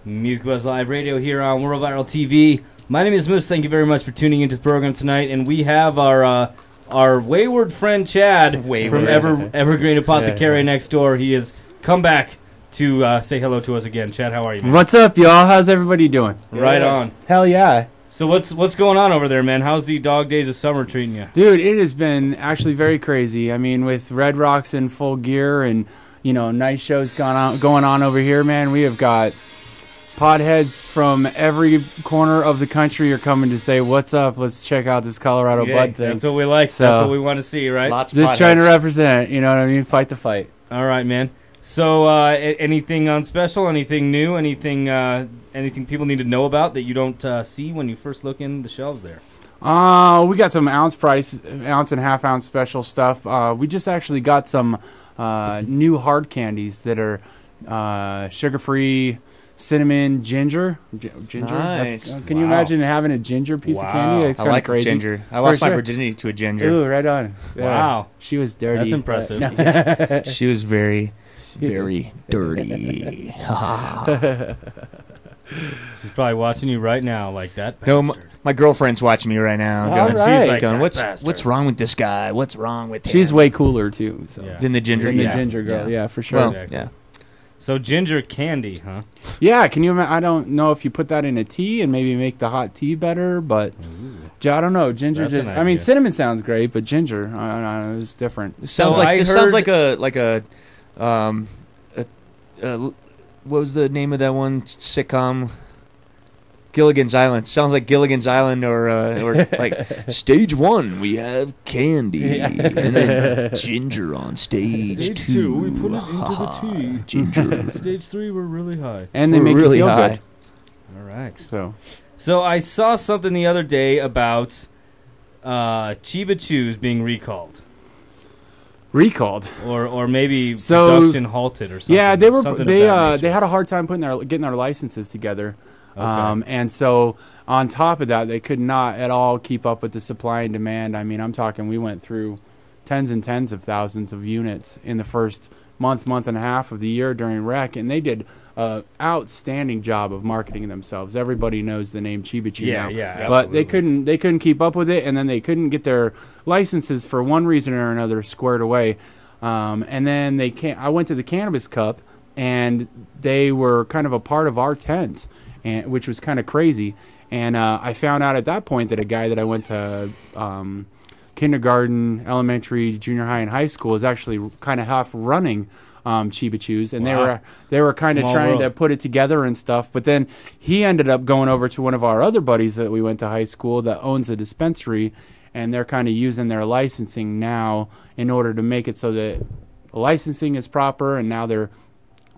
Music Buzz Live Radio here on World Viral TV. My name is Moose. Thank you very much for tuning into the program tonight. And we have our wayward friend Chad from Evergreen Apothecary next door. He has come back to say hello to us again. Chad, how are you, man? What's up, y'all? How's everybody doing? Right on. Hell yeah. So what's going on over there, man? How's the dog days of summer treating you? Dude, it has been actually very crazy. I mean, with Red Rocks in full gear and, you know, night shows going on over here, man, we have got podheads from every corner of the country are coming to say, what's up? Let's check out this Colorado bud thing. That's what we like. So, that's what we want to see, right? Lots of just trying to represent, you know what I mean? Fight the fight. All right, man. So anything on special, anything new, anything people need to know about that you don't see when you first look in the shelves there? We got some ounce and half ounce special stuff. We just actually got some new hard candies that are sugar-free, cinnamon, ginger. Nice. Can you imagine having a ginger piece of candy? It's I like crazy. ginger. I lost my virginity to a ginger. Ooh, right on. Yeah. Wow. She was dirty. That's impressive. She was very dirty. She's probably watching you right now like that No, bastard. my girlfriend's watching me right now. All Going, right. She's like, going, "That what's wrong with this guy? What's wrong with him?" She's way cooler, too. So. Yeah. Than the ginger. Than the ginger girl. Yeah, for sure. Well, Exactly. yeah. So ginger candy, huh? Yeah, can you imagine? I don't know if you put that in a tea and maybe make the hot tea better, but I don't know. Ginger That's just, an I mean, idea. cinnamon sounds great, but ginger, I don't know, it was different. This sounds So like I this sounds heard- like what was the name of that one sitcom? Gilligan's Island. Sounds like Gilligan's Island or like stage 1 we have candy and then ginger on stage Stage 2 2, we put it into the tea. Ginger. Stage 3, we're really high. And they We're make really you feel high. good. All right. So, I saw something the other day about Shiva Chews being recalled. recalled. Or maybe So- production halted or something. Yeah, they were something of they that nature. they had a hard time getting their licenses together. Okay. And so on top of that, they could not at all keep up with the supply and demand. I mean, I'm talking we went through tens and tens of thousands of units in the first month and a half of the year during rec, and they did an outstanding job of marketing themselves. Everybody knows the name Shiva Chew now. Yeah, But they absolutely. couldn't keep up with it, and then they couldn't get their licenses for one reason or another squared away. And then I went to the Cannabis Cup, and they were kind of a part of our tent, which was kind of crazy. And I found out at that point that a guy that I went to kindergarten, elementary, junior high, and high school is actually kind of half running Shiva Chews, and Wow. they were kind of Small trying world. to put it together and stuff. But then he ended up going over to one of our other buddies that we went to high school that owns a dispensary, and they're kind of using their licensing now in order to make it so that licensing is proper, and now they're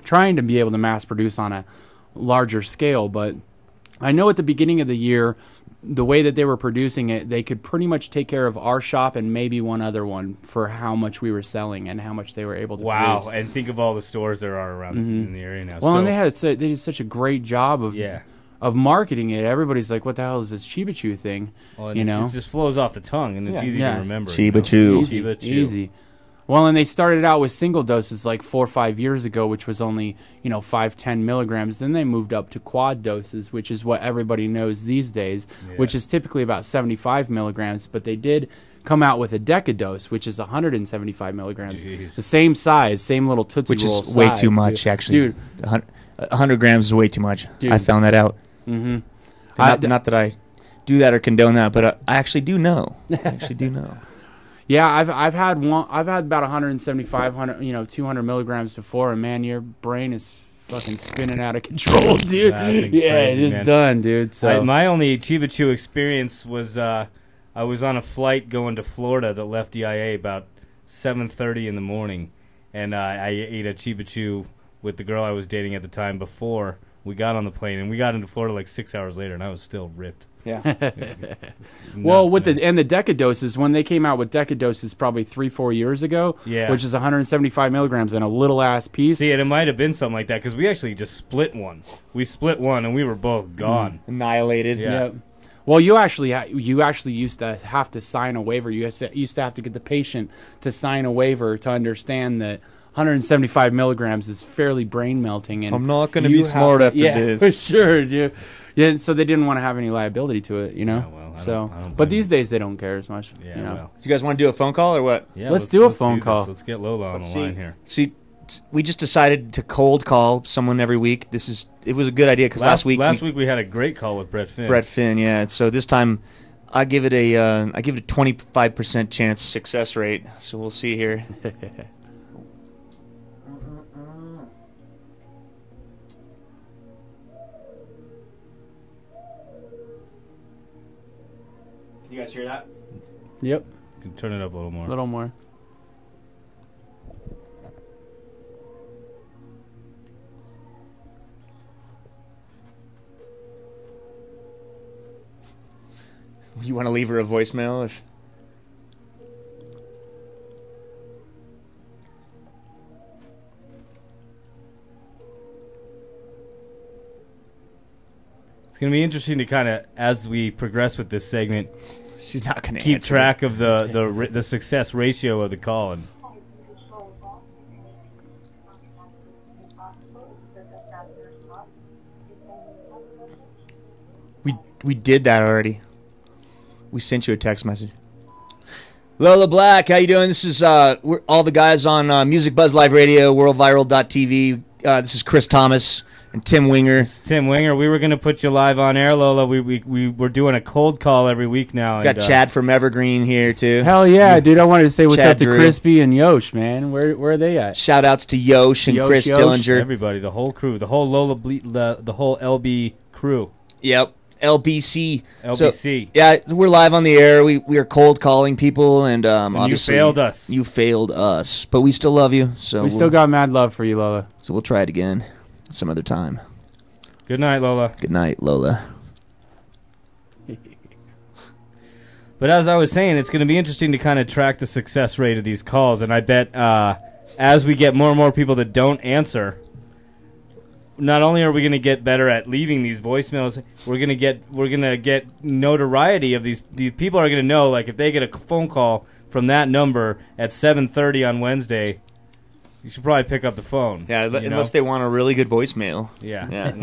trying to be able to mass produce on a larger scale. But I know at the beginning of the year, the way that they were producing it, they could pretty much take care of our shop and maybe one other one for how much we were selling and how much they were able to Wow, produce. and think of all the stores there are around in the area now. Well, so, and they did such a great job of marketing it. Everybody's like, what the hell is this Shiva Chew thing? well, you know? it just flows off the tongue, and it's easy Yeah. to remember. Shiva Chew. Shiva Chew. Easy. Well, and they started out with single doses like 4 or 5 years ago, which was only, 5-10 milligrams. Then they moved up to quad doses, which is what everybody knows these days, which is typically about 75 milligrams. But they did come out with a decadose, which is 175 milligrams. Jeez. The same size, same little Tootsie Which Roll is way size, too much, dude. actually. Dude. 100 grams is way too much. Dude. I found that out. Mm-hmm. Not that I do that or condone that, but I actually do know. Yeah, I've had about 175, 200 milligrams before, and man, your brain is fucking spinning out of control, dude. That's Yeah, crazy, it's man. done, dude. So My only Shiva Chew experience was I was on a flight going to Florida that left DIA about 7:30 in the morning, and I ate a Shiva Chew with the girl I was dating at the time before we got on the plane, and we got into Florida like 6 hours later, and I was still ripped. Yeah. It's well, nuts, with man. the decadoses, when they came out with decadoses probably 3-4 years ago, Yeah. which is 175 milligrams in a little ass piece. See, and it might have been something like that because we actually just split one. We split one, and we were both gone. Annihilated. Yeah. Yep. Well, you actually used to have to sign a waiver. You used to have to get the patient to sign a waiver to understand that 175 milligrams is fairly brain melting, and I'm not going to be smart after this. For sure, dude. Yeah, so they didn't want to have any liability to it, you know. Yeah, well, I don't but these days they don't care as much. Yeah, you know. well. Do you guys want to do a phone call or what? Yeah, Let's do a phone this. call. Let's get Lola on the line here. See, we just decided to cold call someone every week. It was a good idea because last week we had a great call with Brett Finn. Brett Finn, yeah. So this time, I give it a 25% chance success rate. So we'll see here. Can you guys hear that? Yep. You can turn it up a little more. A little more. You want to leave her a voicemail? It's going to be interesting to kind of, as we progress with this segment, she's not going to keep track of the success ratio of the call. And we did that already. We sent you a text message. Lola Black, how you doing? This is we're all the guys on Music Buzz Live Radio, worldviral.tv. This is Chris Thomas and Tim Winger. This is Tim Winger. We were going to put you live on air, Lola. We're doing a cold call every week now. Got Chad from Evergreen here too. Hell yeah, dude! I wanted to say what's Chad up to Drew. Crispy and Yosh, man. Where are they at? Shout outs to Yosh and Chris Dillinger. Everybody, the whole crew, the whole the whole LB crew. Yep. LBC. LBC. So, yeah, we're live on the air. We are cold calling people, and obviously you failed us. You failed us, but we still love you. So we still got mad love for you, Lola. So we'll try it again some other time. Good night, Lola. Good night, Lola. But as I was saying, it's going to be interesting to kind of track the success rate of these calls, and I bet as we get more and more people that don't answer, not only are we going to get better at leaving these voicemails, we're going to get notoriety of these people are going to know, like, if they get a phone call from that number at 7:30 on Wednesday, you should probably pick up the phone. Yeah, unless they want a really good voicemail. Yeah.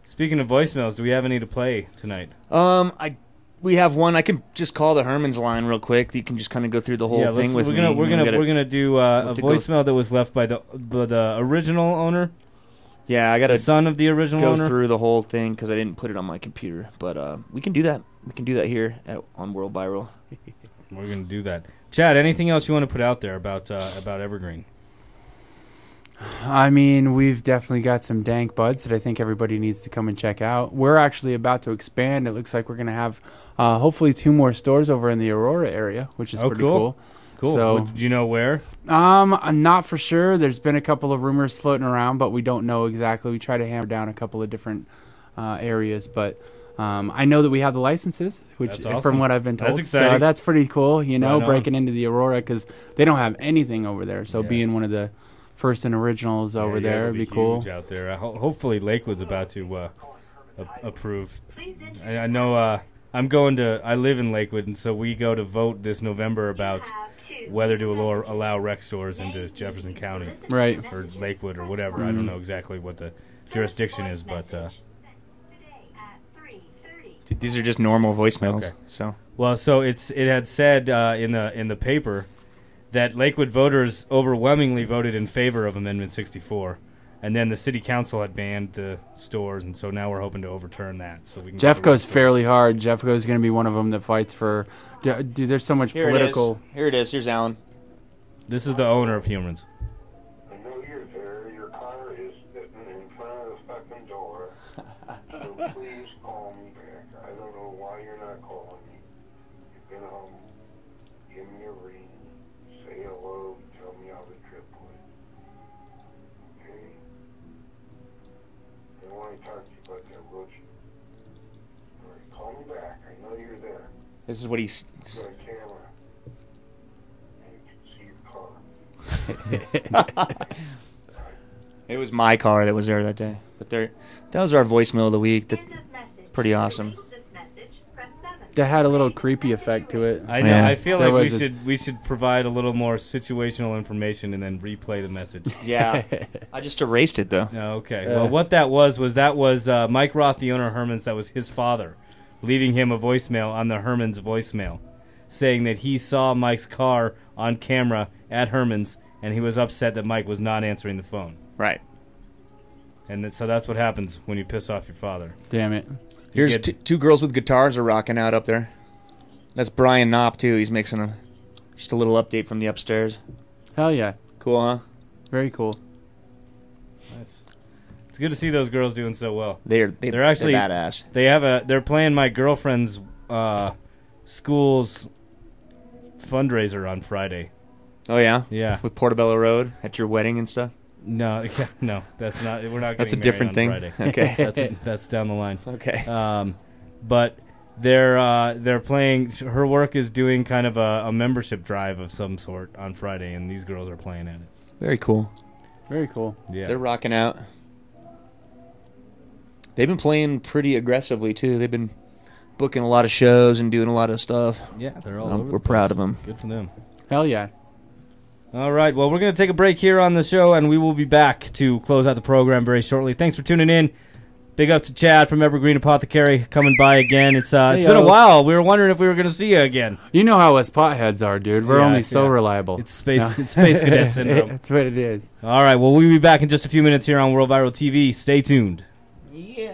Speaking of voicemails, do we have any to play tonight? We have one. I can just call the Herman's line real quick. You can just kind of go through the whole thing with me. We're gonna do a voicemail that was left by the original owner. Yeah, I got to son of the original owner. Go through the whole thing because I didn't put it on my computer. But we can do that. We can do that here on World Viral. We're going to do that. Chad, anything else you want to put out there about Evergreen? I mean, we've definitely got some dank buds that I think everybody needs to come and check out. We're actually about to expand. It looks like we're going to have hopefully 2 more stores over in the Aurora area, which is pretty cool. Cool. So, do you know where? I'm not for sure. There's been a couple of rumors floating around, but we don't know exactly. We try to hammer down a couple of different areas, but I know that we have the licenses, which that's awesome. From what I've been told. That's exciting. So that's pretty cool, you know, right breaking into the Aurora because they don't have anything over there. So being one of the first and originals over there would be cool. Out there. Hopefully Lakewood's about to approve. I know I live in Lakewood, and so we go to vote this November about whether to allow rec stores into Jefferson County, right, or Lakewood or whatever. I don't know exactly what the jurisdiction is, but dude, these are just normal voicemails. Okay. So it had said in the paper that Lakewood voters overwhelmingly voted in favor of Amendment 64. And then the city council had banned the stores, and so now we're hoping to overturn that. So we can. Jeff goes fairly hard. Jeff goes going to be one of them that fights for. Dude, there's so much political. Here it is. Here's Alan. This is the owner of Humans. I know you're there. Your car is sitting in front of the fucking door. So please call me back. I don't know why you're not calling me. You've been home. Give me a ring. Say hello. Tell me how the trip went. Okay? I want to talk to you about that roach. All right, call me back. I know you're there. This is what he's. It's on camera. And you can see your car. It was my car that was there that day. But that was our voicemail of the week. Pretty awesome. that had a little creepy effect to it. I know. Yeah. I feel There like was we should provide a little more situational information and then replay the message. Yeah. I just erased it, though. Oh, okay. Well, what that was Mike Roth, the owner of Herman's. That was his father, leaving him a voicemail on the Herman's voicemail, saying that he saw Mike's car on camera at Herman's, and he was upset that Mike was not answering the phone. Right. And so that's what happens when you piss off your father. Damn it. Here's two girls with guitars are rocking out up there. That's Brian Knopp, too. He's mixing just a little update from the upstairs. Hell yeah. Cool, huh? Very cool. Nice. It's good to see those girls doing so well. They're actually badass. They're playing my girlfriend's school's fundraiser on Friday. Oh, yeah? Yeah. With Portobello Road at your wedding and stuff? No, that's not. We're not. That's a getting different thing. married on Friday. Okay. That's down the line. Okay. But they're playing. Her work is doing kind of a membership drive of some sort on Friday, and these girls are playing at it. Very cool. Very cool. Yeah, They're rocking out. They've been playing pretty aggressively, too. They've been booking a lot of shows and doing a lot of stuff. Yeah, they're all over. We're the proud place. of them. Good for them. Hell yeah. All right, well, we're going to take a break here on the show, and we will be back to close out the program very shortly. Thanks for tuning in. Big up to Chad from Evergreen Apothecary coming by again. It's been a while. We were wondering if we were going to see you again. You know how us potheads are, dude. We're only so reliable. It's space cadet syndrome. That's what it is. All right, well, we'll be back in just a few minutes here on World Viral TV. Stay tuned. Yeah.